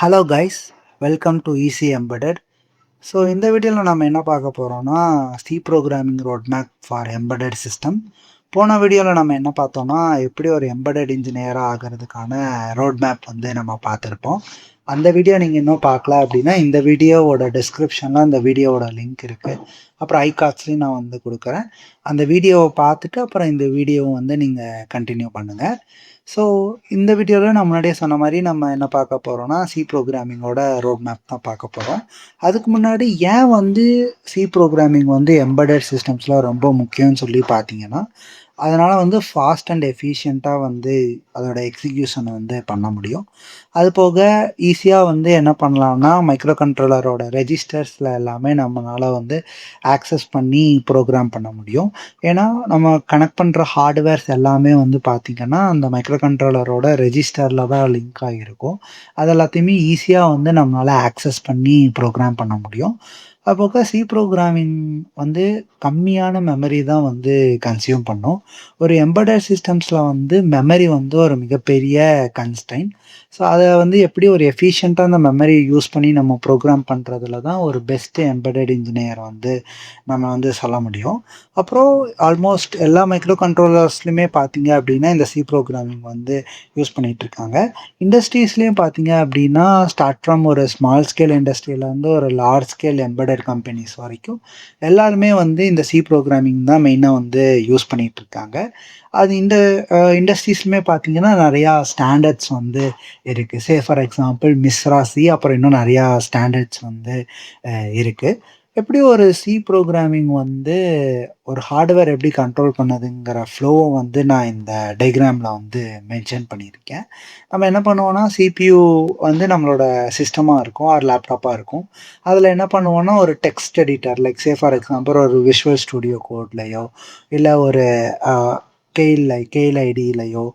Hello guys, welcome to easy embedded. So இந்த வீடியோவில் நம்ம என்ன பார்க்க போகிறோம்னா C programming road map for embedded system. போன வீடியோவில் நம்ம என்ன பார்த்தோம்னா எப்படி ஒரு எம்பெடட் இன்ஜினியராக ஆகிறதுக்கான ரோட் மேப் வந்து நம்ம பார்த்துருப்போம். அந்த வீடியோ நீங்கள் இன்னும் பார்க்கல அப்படின்னா இந்த வீடியோவோட டிஸ்கிரிப்ஷனில் அந்த வீடியோவோட லிங்க் இருக்குது. அப்புறம் ஐகார்ட்ஸ்லையும் நான் வந்து கொடுக்குறேன். அந்த வீடியோவை பார்த்துட்டு அப்புறம் இந்த வீடியோவை வந்து நீங்கள் கண்டினியூ பண்ணுங்கள். ஸோ இந்த வீடியோவில் நான் முன்னாடியே சொன்ன மாதிரி நம்ம என்ன பார்க்க போகிறோம்னா சி ப்ரோக்ராமிங்கோட ரோட் மேப் தான் பார்க்க போகிறோம். அதுக்கு முன்னாடி ஏன் வந்து சி ப்ரோக்ராமிங் வந்து எம்பெடட் சிஸ்டம்ஸில் ரொம்ப முக்கியம்னு சொல்லி பார்த்தீங்கன்னா, அதனால் வந்து ஃபாஸ்ட் அண்ட் எஃபிஷியண்ட்டாக வந்து அதோட எக்ஸிக்யூஷனை வந்து பண்ண முடியும். அது போக ஈஸியாக வந்து என்ன பண்ணலாம்னா மைக்ரோ கண்ட்ரோலரோட ரெஜிஸ்டர்ஸில் எல்லாமே நம்மளால் வந்து ஆக்சஸ் பண்ணி ப்ரோக்ராம் பண்ண முடியும். ஏன்னா நம்ம கனெக்ட் பண்ணுற ஹார்ட்வேர்ஸ் எல்லாமே வந்து பார்த்திங்கன்னா அந்த மைக்ரோ கண்ட்ரோலரோட ரெஜிஸ்டரில் தான் லிங்க் ஆகியிருக்கும். அது எல்லாத்தையுமே ஈஸியாக வந்து நம்மளால் ஆக்சஸ் பண்ணி ப்ரோக்ராம் பண்ண முடியும். அதுபோக சி ப்ரோக்ராமிங் வந்து கம்மியான மெமரி தான் வந்து கன்சியூம் பண்ணும். ஒரு எம்பெடட் சிஸ்டம்ஸில் வந்து மெமரி வந்து ஒரு மிகப்பெரிய கன்ஸ்ட்ரைன். ஸோ அதை வந்து எப்படி ஒரு எஃபிஷியண்ட்டாக அந்த மெமரியை யூஸ் பண்ணி நம்ம ப்ரோக்ராம் பண்ணுறதுல தான் ஒரு பெஸ்ட்டு எம்பெடட் இன்ஜினியர் வந்து நம்ம வந்து சொல்ல முடியும். அப்புறம் ஆல்மோஸ்ட் எல்லா மைக்ரோ கண்ட்ரோலர்ஸ்லையுமே பார்த்தீங்க அப்படின்னா இந்த சி ப்ரோக்ராமிங் வந்து யூஸ் பண்ணிகிட்ருக்காங்க. இண்டஸ்ட்ரீஸ்லேயும் பார்த்தீங்க அப்படின்னா ஸ்டார்ட் ஃப்ரம் ஒரு ஸ்மால் ஸ்கேல் இண்டஸ்ட்ரியிலேருந்து ஒரு லார்ஜ் ஸ்கேல் எம்பெடட் கம்பெனிஸ் வரைக்கும் எல்லாருமே வந்து இந்த சி ப்ரோக்ராமிங் தான் மெயினாக வந்து யூஸ் பண்ணிகிட்ருக்காங்க. அது இந்த இண்டஸ்ட்ரீஸ்லுமே பார்த்தீங்கன்னா நிறையா ஸ்டாண்டர்ட்ஸ் வந்து இருக்குது. Say for example MISRA C, அப்புறம் இன்னும் நிறையா ஸ்டாண்டர்ட்ஸ் வந்து இருக்குது. எப்படி ஒரு சி ப்ரோக்ராமிங் வந்து ஒரு ஹார்ட்வேர் எப்படி கண்ட்ரோல் பண்ணுதுங்கிற ஃப்ளோவை வந்து நான் இந்த டயக்ராமில் வந்து மென்ஷன் பண்ணியிருக்கேன். நம்ம என்ன பண்ணுவோம்னா சிபியூ வந்து நம்மளோட சிஸ்டமாக இருக்கும் ஆர் லேப்டாப்பாக இருக்கும். அதில் என்ன பண்ணுவோம்னா ஒரு text editor like say for example ஒரு விஷுவல் ஸ்டுடியோ கோட்லையோ இல்லை ஒரு கேஎல்ஐடியிலையோ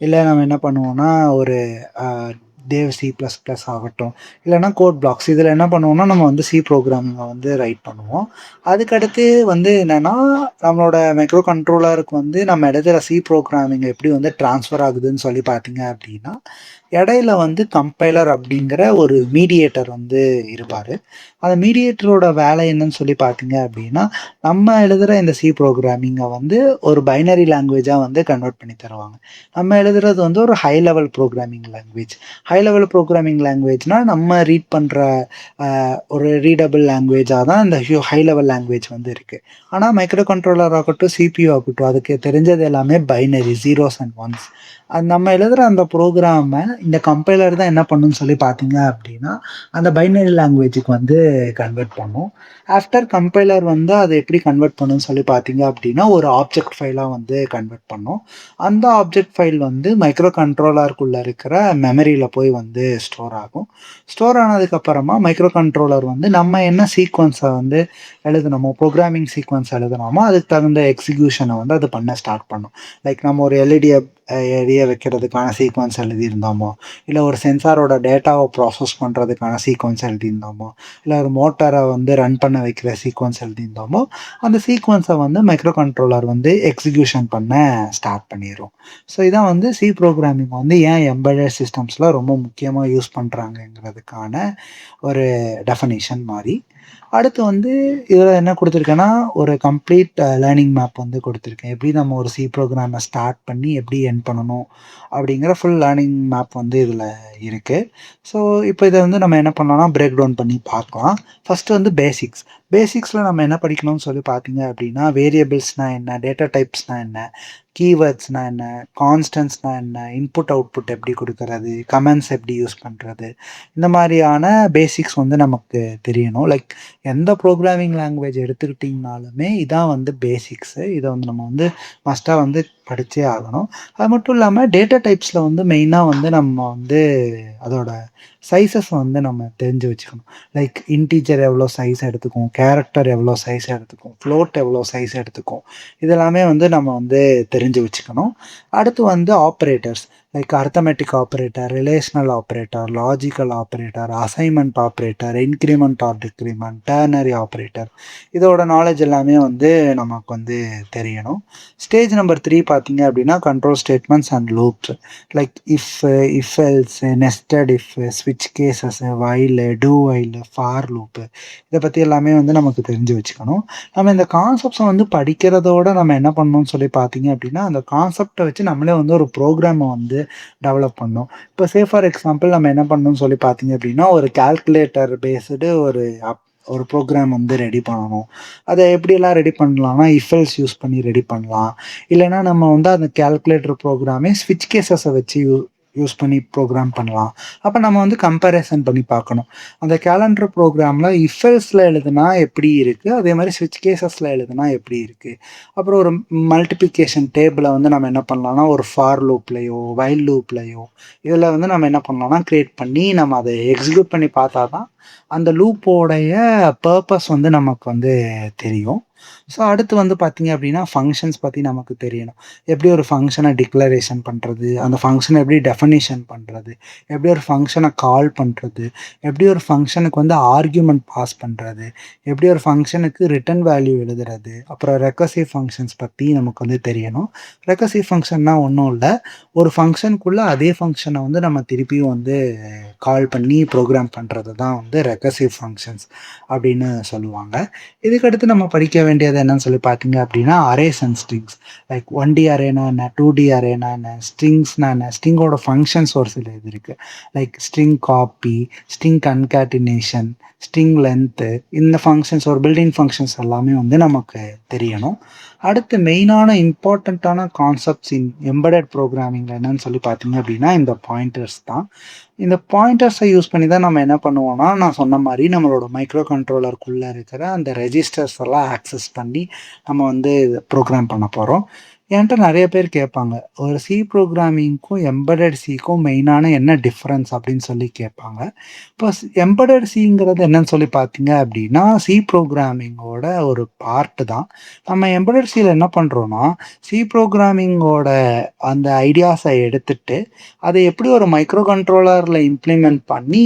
இல்லை நம்ம என்ன பண்ணுவோம்னா ஒரு தேவ் C++ ஆகட்டும், இல்லைனா கோட் பிளாக்ஸ், இதில் என்ன பண்ணுவோம்னா நம்ம வந்து சி ப்ரோக்ராமிங்கை வந்து ரைட் பண்ணுவோம். அதுக்கடுத்து வந்து என்னென்னா நம்மளோட மைக்ரோ கண்ட்ரோலருக்கு வந்து நம்ம எழுதுகிற சி ப்ரோக்ராமிங் எப்படி வந்து ட்ரான்ஸ்ஃபர் ஆகுதுன்னு சொல்லி பார்த்தீங்க அப்படின்னா, இடையில வந்து கம்பைலர் அப்படிங்கிற ஒரு மீடியேட்டர் வந்து இருப்பார். அந்த மீடியேட்டரோட வேலை என்னன்னு சொல்லி பார்த்தீங்க அப்படின்னா, நம்ம எழுதுகிற இந்த சி ப்ரோக்ராமிங்கை வந்து ஒரு பைனரி லாங்குவேஜாக வந்து கன்வெர்ட் பண்ணி தருவாங்க. நம்ம எழுதுறது வந்து ஒரு high level programming language. High level programming லாங்குவேஜ்னால் நம்ம ரீட் பண்ணுற ஒரு ரீடபிள் லாங்குவேஜாக தான் இந்த ஹை லெவல் லாங்குவேஜ் வந்து இருக்குது. ஆனால் மைக்ரோ கண்ட்ரோலர் ஆகட்டும், சிபியூ ஆகட்டும், அதுக்கு தெரிஞ்சது எல்லாமே பைனரி, ஜீரோஸ் அண்ட் ஒன்ஸ். அது நம்ம எழுதுகிற அந்த ப்ரோக்ராமை இந்த கம்பைலர் தான் என்ன பண்ணுன்னு சொல்லி பார்த்தீங்க அப்படின்னா அந்த பைனரி லாங்குவேஜுக்கு வந்து கன்வெர்ட் பண்ணும். ஆஃப்டர் கம்பைலர் வந்து அதை எப்படி கன்வெர்ட் பண்ணுன்னு சொல்லி பார்த்தீங்க அப்படின்னா ஒரு ஆப்ஜெக்ட் ஃபைலாக வந்து கன்வெர்ட் பண்ணும். அந்த ஆப்ஜெக்ட் ஃபைல் வந்து மைக்ரோ கண்ட்ரோலருக்குள்ளே இருக்கிற மெமரியில் போய் வந்து ஸ்டோர் ஆகும். ஸ்டோர் ஆனதுக்கப்புறமா மைக்ரோ கண்ட்ரோலர் வந்து நம்ம என்ன சீக்வன்ஸை வந்து எழுதணுமோ, ப்ரோக்ராமிங் சீக்வன்ஸ் எழுதணுமோ அதுக்கு தகுந்த எக்ஸிக்யூஷனை வந்து அது பண்ண ஸ்டார்ட் பண்ணும். லைக் நம்ம ஒரு எரிய வைக்கிறதுக்கான சீக்வன்ஸ் எழுதியிருந்தோமோ, இல்லை ஒரு சென்சாரோட டேட்டாவை ப்ராசஸ் பண்ணுறதுக்கான சீக்வன்ஸ் எழுதியிருந்தோமோ, இல்லை ஒரு மோட்டாரை வந்து ரன் பண்ண வைக்கிற சீக்வன்ஸ் எழுதியிருந்தோமோ, அந்த சீக்வன்ஸை வந்து மைக்ரோ கண்ட்ரோலர் வந்து எக்ஸிக்யூஷன் பண்ண ஸ்டார்ட் பண்ணிடும். ஸோ இதான் வந்து சி ப்ரோக்ராமிங் வந்து ஏன் எம்பெடட் சிஸ்டம்ஸில் ரொம்ப முக்கியமாக யூஸ் பண்ணுறாங்கங்கிறதுக்கான ஒரு டெஃபனிஷன் மாதிரி. அடுத்து வந்து இதில் என்ன கொடுத்துருக்கேன்னா ஒரு கம்ப்ளீட் லேர்னிங் மேப் வந்து கொடுத்துருக்கேன். எப்படி நம்ம ஒரு சி ப்ரோக்ராமை ஸ்டார்ட் பண்ணி எப்படி எண்ட் பண்ணணும் அப்படிங்கிற ஃபுல் லேர்னிங் மேப் வந்து இதில் இருக்குது. ஸோ இப்போ இதை வந்து நம்ம என்ன பண்ணலாம்னா பிரேக் டவுன் பண்ணி பார்க்கலாம். ஃபஸ்ட்டு வந்து பேசிக்ஸில் நம்ம என்ன படிக்கணும்னு சொல்லி பார்த்தீங்க அப்படின்னா வேரியபிள்ஸ்னால் என்ன, டேட்டா டைப்ஸ்னால் என்ன, கீவேர்ட்ஸ்னால் என்ன, கான்ஸ்டன்ட்ஸ்னால் என்ன, இன்புட் அவுட்புட் எப்படி கொடுக்கறது, கமெண்ட்ஸ் எப்படி யூஸ் பண்ணுறது, இந்த மாதிரியான பேசிக்ஸ் வந்து நமக்கு தெரியணும். லைக் எந்த ப்ரோக்ராமிங் லாங்குவேஜ் எடுத்துக்கிட்டிங்கனாலுமே இதான் வந்து பேசிக்ஸு. இதை வந்து நம்ம வந்து மஸ்ட்டாக வந்து படித்தே ஆகணும். அது மட்டும் இல்லாமல் டேட்டா டைப்ஸில் வந்து மெயினாக வந்து நம்ம வந்து அதோட சைஸஸ் வந்து நம்ம தெரிஞ்சு வச்சுக்கணும். லைக் இன்டீஜர் எவ்வளோ சைஸ் எடுத்துக்கும், கேரக்டர் எவ்வளோ சைஸ் எடுத்துக்கும், ஃப்ளோட் எவ்வளோ சைஸ் எடுத்துக்கும், இதெல்லாமே வந்து நம்ம வந்து தெரிஞ்சு வச்சுக்கணும். அடுத்து வந்து operators. Like arithmetic operator, relational operator, logical operator, assignment operator, increment R decrement, ternary operator. இதோட நாலேஜ் எல்லாமே வந்து நமக்கு வந்து தெரியணும். ஸ்டேஜ் நம்பர் 3 பார்த்தீங்க அப்படின்னா control statements and loops. Like if else, nested if, ஸ்விட்ச் cases, while, do while, for loop. இதை பற்றி எல்லாமே வந்து நமக்கு தெரிஞ்சு வச்சுக்கணும். நம்ம இந்த கான்செப்ட்ஸை வந்து படிக்கிறதோட நம்ம என்ன பண்ணணும்னு சொல்லி பார்த்தீங்க அப்படின்னா, அந்த கான்செப்டை வச்சு நம்மளே வந்து ஒரு ப்ரோக்ராமை வந்து டெவலப் பண்ணணும். இப்போ ஃபார் எக்ஸாம்பிள் நம்ம என்ன பண்ணணும்னு சொல்லி பார்த்தீங்க அப்படின்னா, ஒரு கால்குலேட்டர் பேஸ்டு ஒரு ப்ரோக்ராம் வந்து ரெடி பண்ணணும். அதை எப்படியெல்லாம் ரெடி பண்ணலாம்னா, இஃபெல்ஸ் யூஸ் பண்ணி ரெடி பண்ணலாம். இல்லைன்னா நம்ம வந்து அந்த கால்குலேட்டர் ப்ரோக்ராமே ஸ்விட்ச் கேசஸை வச்சு யூஸ் பண்ணி ப்ரோக்ராம் பண்ணலாம். அப்போ நம்ம வந்து கம்பேரிசன் பண்ணி பார்க்கணும். அந்த கேலண்டர் ப்ரோக்ராமில் இஃபெல்ஸில் எழுதுனா எப்படி இருக்குது, அதே மாதிரி ஸ்விட்ச் கேசஸில் எழுதுனா எப்படி இருக்குது. அப்புறம் ஒரு மல்டிப்ளிகேஷன் டேபிளை வந்து நம்ம என்ன பண்ணலாம்னா, ஒரு ஃபார் லூப்லையோ வைல் லூப்லையோ இதில் வந்து நம்ம என்ன பண்ணலாம்னா க்ரியேட் பண்ணி நம்ம அதை எக்ஸிக்யூட் பண்ணி பார்த்தா தான் அந்த லூப்போடைய பர்பஸ் வந்து நமக்கு வந்து தெரியும். ஸோ அடுத்து வந்து பார்த்தீங்க அப்படின்னா ஃபங்க்ஷன்ஸ் பற்றி நமக்கு தெரியணும். எப்படி ஒரு ஃபங்க்ஷனை டிக்ளரேஷன் பண்ணுறது, அந்த ஃபங்க்ஷனை எப்படி டெஃபனிஷன் பண்ணுறது, எப்படி ஒரு ஃபங்க்ஷனை கால் பண்ணுறது, எப்படி ஒரு ஃபங்க்ஷனுக்கு வந்து ஆர்கியூமெண்ட் பாஸ் பண்ணுறது, எப்படி ஒரு ஃபங்க்ஷனுக்கு ரிட்டன் வேல்யூ எழுதுறது, அப்புறம் ரெக்கர்சிவ் ஃபங்க்ஷன்ஸ் பற்றி நமக்கு வந்து தெரியணும். ரெக்கர்சிவ் ஃபங்க்ஷன்னா ஒன்றும் இல்லை, ஒரு ஃபங்க்ஷனுக்குள்ளே அதே ஃபங்க்ஷனை வந்து நம்ம திருப்பியும் வந்து கால் பண்ணி ப்ரோக்ராம் பண்ணுறது தான் வந்து ரெக்கர்சிவ் ஃபங்க்ஷன்ஸ் அப்படின்னு சொல்லுவாங்க. இதுக்கடுத்து நம்ம படிக்க வேண்டியது என்னன்னு சொல்லி பார்த்தீங்க அப்படின்னா, arrays and strings. Like 1D arena என்ன, 2D அரேனா என்ன, ஸ்ட்ரிங்ஸ்னா என்ன, ஸ்ட்ரிங்கோட ஃபங்க்ஷன்ஸ் ஒரு சில இது இருக்குது. Like string copy, string concatenation, string length, இந்த ஃபங்க்ஷன்ஸ் ஒரு பில்டிங் ஃபங்க்ஷன்ஸ் எல்லாமே வந்து நமக்கு தெரியணும். அடுத்து மெயினான இம்பார்ட்டண்ட்டான கான்செப்ட்ஸ் இன் எம்பெடட் ப்ரோக்ராமிங்கில் என்னன்னு சொல்லி பார்த்தீங்க அப்படின்னா, இந்த பாயிண்டர்ஸ் தான். இந்த பாயிண்டர்ஸை யூஸ் பண்ணி தான் நம்ம என்ன பண்ணுவோம்னா, நான் சொன்ன மாதிரி நம்மளோட மைக்ரோ கண்ட்ரோலருக்குள்ளே இருக்கிற அந்த ரெஜிஸ்டர்ஸ் எல்லாம் ஆக்சஸ் பண்ணி நம்ம வந்து ப்ரோக்ராம் பண்ண போகிறோம். என்கிட்ட நிறைய பேர் கேட்பாங்க, ஒரு சி ப்ரோக்ராமிங்க்கும் எம்பெடட் சிக்கும் மெயினான என்ன டிஃப்ரென்ஸ் அப்படின்னு சொல்லி கேட்பாங்க. இப்போ எம்பெடட் சிங்கிறது என்னன்னு சொல்லி பார்த்தீங்க அப்படின்னா, சி ப்ரோக்ராமிங்கோட ஒரு பார்ட்டு தான். நம்ம எம்பெடட் சியில் என்ன பண்ணுறோன்னா, சி ப்ரோக்ராமிங்கோட அந்த ஐடியாஸை எடுத்துட்டு அதை எப்படி ஒரு மைக்ரோ கண்ட்ரோலரில் இம்ப்ளிமெண்ட் பண்ணி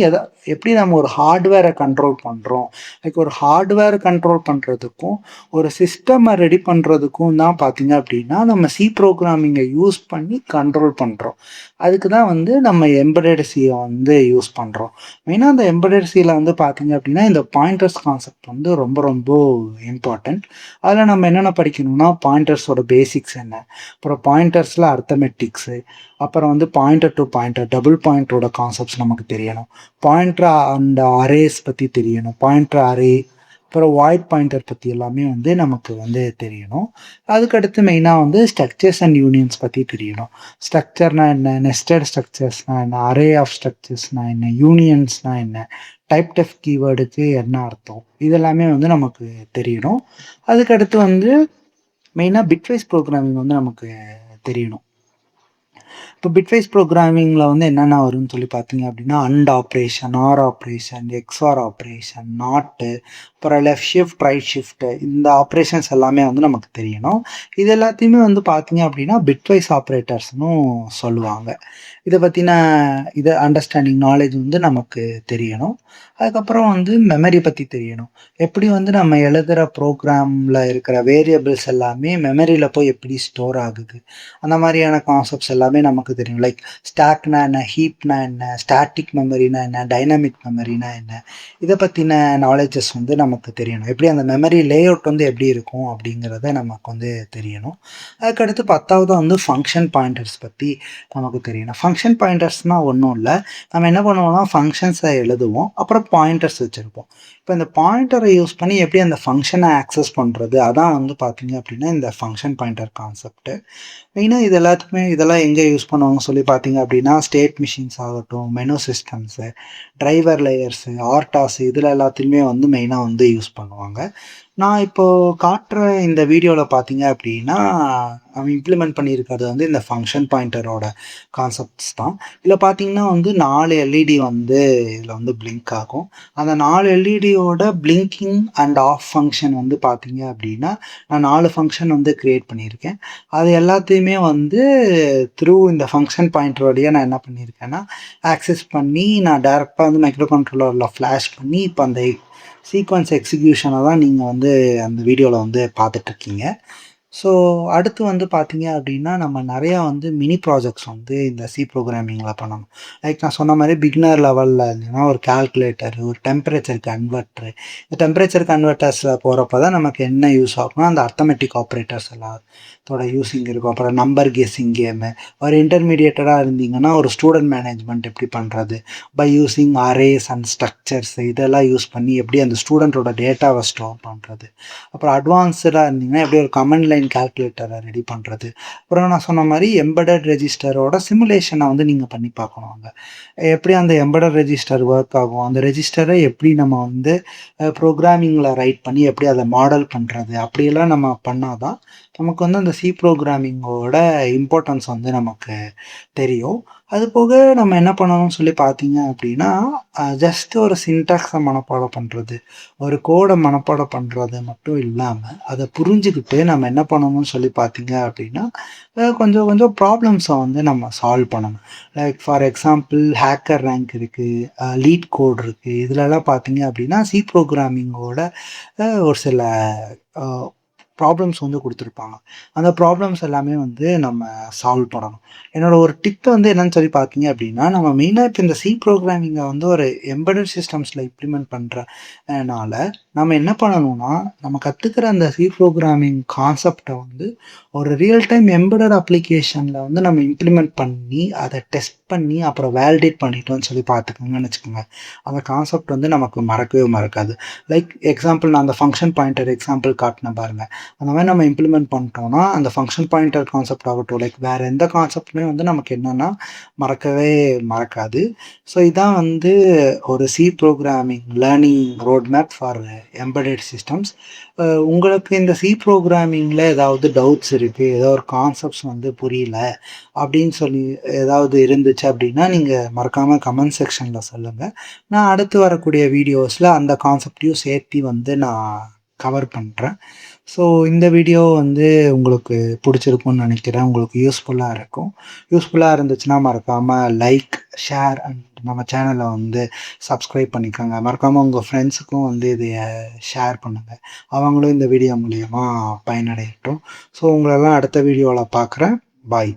எப்படி நம்ம ஒரு ஹார்ட்வேரை கண்ட்ரோல் பண்ணுறோம். லைக் ஒரு ஹார்ட்வேர் கண்ட்ரோல் பண்ணுறதுக்கும் ஒரு சிஸ்டமை ரெடி பண்ணுறதுக்கும் தான் பார்த்தீங்க அப்படின்னா நம்ம சி ப்ரோக்ராமிங்கை யூஸ் பண்ணி கண்ட்ரோல் பண்ணுறோம். அதுக்கு தான் வந்து நம்ம எம்பெடட் சியை வந்து யூஸ் பண்ணுறோம். மெயினாக அந்த எம்பெடட் சியில் வந்து பார்த்தீங்க அப்படின்னா இந்த பாயிண்டர்ஸ் கான்செப்ட் வந்து ரொம்ப ரொம்ப இம்பார்ட்டண்ட். அதில் நம்ம என்னென்ன படிக்கணும்னா, பாயிண்டர்ஸோட பேசிக்ஸ் என்ன, அப்புறம் பாயிண்டர்ஸில் அர்த்தமெட்டிக்ஸு, அப்புறம் வந்து பாயிண்டர் டு பாயிண்டர், டபுள் பாயிண்டரோட கான்செப்ட்ஸ் நமக்கு தெரியணும். பாயிண்டர் அண்ட் அரேஸ் பற்றி தெரியணும். பாயிண்டர் அரே, அப்புறம் வாய்ட் பாயிண்டர் பற்றி எல்லாமே வந்து நமக்கு வந்து தெரியணும். அதுக்கடுத்து மெயினாக வந்து ஸ்ட்ரக்சர்ஸ் அண்ட் யூனியன்ஸ் பற்றி தெரியணும். ஸ்ட்ரக்சர்னா என்ன, நெஸ்டட் ஸ்ட்ரக்சர்ஸ்னா என்ன, அரே ஆஃப் ஸ்ட்ரக்சர்ஸ்னா என்ன, யூனியன்ஸ்னா என்ன, டைப் டெஃப் கீவேர்டுக்கு என்ன அர்த்தம், இதெல்லாமே வந்து நமக்கு தெரியணும். அதுக்கடுத்து வந்து மெயினாக பிட்வைஸ் ப்ரோக்ராமிங் வந்து நமக்கு தெரியணும். இப்போ பிட்வைஸ் ப்ரோக்ராமிங்கில் வந்து என்னென்ன வரும்னு சொல்லி பார்த்தீங்க அப்படின்னா, and operation, or operation, XOR operation, not, அப்புறம் லெஃப்ட் ஷிஃப்ட், ரைட் ஷிஃப்ட், இந்த ஆப்ரேஷன்ஸ் எல்லாமே வந்து நமக்கு தெரியணும். இது எல்லாத்தையுமே வந்து பார்த்தீங்க அப்படின்னா பிட்வைஸ் ஆப்ரேட்டர்ஸ்னும் சொல்லுவாங்க. இதை பற்றின அண்டர்ஸ்டாண்டிங் நாலேஜ் வந்து நமக்கு தெரியணும். அதுக்கப்புறம் வந்து மெமரி பற்றி தெரியணும். எப்படி வந்து நம்ம எழுதுகிற ப்ரோக்ராமில் இருக்கிற வேரியபிள்ஸ் எல்லாமே மெமரியில் போய் எப்படி ஸ்டோர் ஆகுது, அந்த மாதிரியான கான்செப்ட்ஸ் எல்லாமே நமக்கு தெரியும். லைக் ஸ்டாக்னா என்ன, ஹீப்னா என்ன, ஸ்டாட்டிக் மெமரினா என்ன, டைனமிக் மெமரினா என்ன, இதை பற்றின நாலேஜஸ் வந்து நமக்கு தெரியணும். எப்படி அந்த மெமரி லேஅவுட் வந்து எப்படி இருக்கும் அப்படிங்கிறத நமக்கு வந்து தெரியணும். அதுக்கடுத்து 10வது வந்து ஃபங்க்ஷன் பாயிண்டர்ஸ் பற்றி நமக்கு தெரியணும். ஃபங்க்ஷன் பாயிண்டர்ஸ்னால் ஒன்றும் இல்லை, நம்ம என்ன பண்ணுவோம்னா ஃபங்க்ஷன்ஸை எழுதுவோம், அப்புறம் பாயிண்டர்ஸ் வச்சுருப்போம். இப்போ இந்த பாயிண்டரை யூஸ் பண்ணி எப்படி அந்த ஃபங்க்ஷனை ஆக்சஸ் பண்ணுறது, அதான் வந்து பார்த்தீங்க அப்படின்னா இந்த ஃபங்க்ஷன் பாயிண்டர் கான்செப்ட்டு. மெயினாக இதெல்லாம் எங்கே யூஸ் பண்ணுவாங்க சொல்லி பார்த்தீங்க அப்படின்னா, ஸ்டேட் மிஷின்ஸ் ஆகட்டும், menu systems, driver layers, RTOS, இதில் எல்லாத்தையுமே வந்து மெயினாக வந்து யூஸ் பண்ணுவாங்க. நான் இப்போ காட்டுற இந்த வீடியோல பார்த்தீங்க அப்படின்னா, அவன் இம்ப்ளிமெண்ட் பண்ணியிருக்கிறது வந்து இந்த ஃபங்ஷன் பாயிண்டரோட கான்செப்ட்ஸ் தான். இதில பார்த்தீங்கன்னா வந்து 4 எல்இடி வந்து இதில வந்து பிளிங்க் ஆகும். அந்த 4 எல்இடியோட பிளிங்கிங் அண்ட் ஆஃப் ஃபங்ஷன் வந்து பார்த்தீங்க அப்படின்னா, நான் 4 ஃபங்ஷன் வந்து கிரியேட் பண்ணியிருக்கேன். அது எல்லாத்தையுமே வந்து த்ரூ இந்த ஃபங்ஷன் பாயிண்டர் வழியா நான் என்ன பண்ணியிருக்கேன்னா, ஆக்சஸ் பண்ணி நான் டைரக்ட்டா வந்து மைக்ரோ கண்ட்ரோலர்ல ஃபிளாஷ் பண்ணி, இப்ப அந்த சீக்வென்ஸ் எக்ஸிக்யூஷன தான் நீங்க வந்து அந்த வீடியோல வந்து பார்த்துட்ருக்கீங்க. ஸோ அடுத்து வந்து பார்த்தீங்க அப்படின்னா, நம்ம நெறையா வந்து மினி ப்ராஜெக்ட்ஸ் வந்து இந்த சி ப்ரோகிராமிங்கில பண்ணணும். லைக் நான் சொன்ன மாரி பிகினர் லெவல்ல இருந்தீங்கன்னா, ஒரு கால்குலேட்டர், ஒரு டெம்பரேச்சர் கன்வெர்ட்டர். இந்த டெம்பரேச்சர் கன்வெர்ட்டர்ஸ்ல போறப்ப தான் நமக்கு என்ன யூஸ் ஆகும்னா, அந்த அர்த்தமெட்டிக் ஆப்பரேட்டர்ஸ் எல்லாத்தோட யூசிங் இருக்கும். அப்புறம் நம்பர் கெஸ்ஸிங் கேமு. ஒரு இன்டர்மீடியேட்டடா இருந்தீங்கன்னா, ஒரு ஸ்டூடண்ட் மேனேஜ்மென்ட் எப்படி பண்றது? By using arrays and structures இதெல்லாம் யூஸ் பண்ணி எப்படி அந்த ஸ்டூடண்ட்டோட டேட்டாவ ஸ்டோர் பண்றது? அப்புறம் அட்வான்ஸ்டா இருந்தீங்கன்னா, எப்படி ஒரு கமாண்ட் லைன் கால்குலேட்டர ரெடி பண்றது? அப்புறம் நான் சொன்ன மாரி எம்பெடட் ரெஜிஸ்டரோட சிமுலேஷன வந்து நீங்க பண்ணி பார்க்கணும் அங்க. எப்படி அந்த எம்பெடட் ரெஜிஸ்டர் ஒர்க் ஆகும்? அந்த ரெஜிஸ்டர எப்படி நம்ம வந்து ப்ரோகிராமிங்ல ரைட் பண்ணி எப்படி அத மாடல் பண்றது? அப்படியெல்லாம் நம்ம பண்ணா தான், நமக்கு வந்து அந்த சி ப்ரோகிராமிங்கோட இம்பார்ட்டன்ஸ் வந்து நமக்கு தெரியும். அது போக நம்ம என்ன பண்ணணும்னு சொல்லி பார்த்தீங்க அப்படின்னா, ஜஸ்ட் ஒரு சின்டாக்ஸ மனப்பாடம் பண்றது, ஒரு கோட மனப்பாடம் பண்றது மட்டும் இல்லாம, அத புரிஞ்சுகிட்டு நம்ம என்ன பண்ணணும்னு சொல்லி பார்த்தீங்க அப்படின்னா, கொஞ்சம் கொஞ்சம் ப்ராப்ளம்ஸ வந்து நம்ம சால்வ் பண்ணணும். Like for example hacker rank இருக்கு, லீட் கோட் இருக்கு. இதுலலாம் பார்த்தீங்க அப்படின்னா, சி ப்ரோகிராமிங்கோட ஒரு சில அ ப்ராப்ளம்ஸ் வந்து குடுத்துருப்பாங்க. அந்த ப்ராப்ளம்ஸ் எல்லாமே வந்து நம்ம சால்வ் பண்ணணும். என்னோட ஒரு டிப் வந்து என்னன்னு சொல்லி பார்த்தீங்க அப்படின்னா, நம்ம மெயினா இப்ப இந்த சி புரோகிராமிங்க வந்து ஒரு எம்பெடட் சிஸ்டம்ஸ்ல இம்ப்ளிமெண்ட் பண்றனால, நம்ம என்ன பண்ணணும்னா, நம்ம கத்துக்கிற அந்த சி புரோகிராமிங் கான்செப்ட்ட வந்து ஒரு ரியல் டைம் எம்பெடட் அப்ளிகேஷன்ல வந்து நம்ம இம்ப்ளிமெண்ட் பண்ணி, அத டெஸ்ட் பண்ணி, அப்புறம் வேலிடேட் பண்ணிட்டோம்னு சொல்லி பார்த்துக்கோங்கன்னு வச்சுக்கோங்க. அந்த கான்செப்ட் வந்து நமக்கு மறக்கவே மறக்காது. லைக் எக்ஸாம்பிள் நான் அந்த ஃபங்ஷன் பாயிண்டர் எக்ஸாம்பிள் காட்டுனேன் பாருங்க. அந்த மாரி நம்ம இம்ப்ளிமெண்ட் பண்ணிட்டோம்னா, அந்த ஃபங்ஷன் பாயிண்டர் கான்செப்ட் ஆகட்டும், லைக் வேற எந்த கான்செப்ட்டுமே வந்து நமக்கு என்னன்னா, மறக்கவே மறக்காது. ஸோ இதான் வந்து ஒரு C programming learning road map for embedded systems. உங்களுக்கு இந்த சி புரோகிராமிங்ல ஏதாவது டவுட்ஸ் இருக்கு, ஏதோ ஒரு கான்செப்ட்ஸ் வந்து புரியல அப்படின்னு சொல்லி ஏதாவது இருந்துச்சு அப்படின்னா, நீங்க மறக்காம கமெண்ட் செக்ஷன்ல சொல்லுங்க. நான் அடுத்து வரக்கூடிய வீடியோஸ்ல அந்த கான்செப்ட்டையும் சேர்த்தி வந்து நான் கவர் பண்றேன். ஸோ இந்த வீடியோ வந்து உங்களுக்கு புடிச்சிருக்கும்னு நெனைக்கிறேன். உங்களுக்கு யூஸ்ஃபுல்லா இருக்கும். யூஸ்ஃபுல்லா இருந்துச்சுன்னா மறக்காம லைக், ஷேர் அண்ட் நம்ம சேனல வந்து சப்ஸ்கிரைப் பண்ணிக்கோங்க. மறக்காம உங்க ஃப்ரெண்ட்ஸுக்கும் வந்து இதைய ஷேர் பண்ணுங்க. அவங்களும் இந்த வீடியோ மூலியமா பயனடையட்டும். ஸோ உங்களெல்லாம் அடுத்த வீடியோல பார்க்குறேன். பாய்.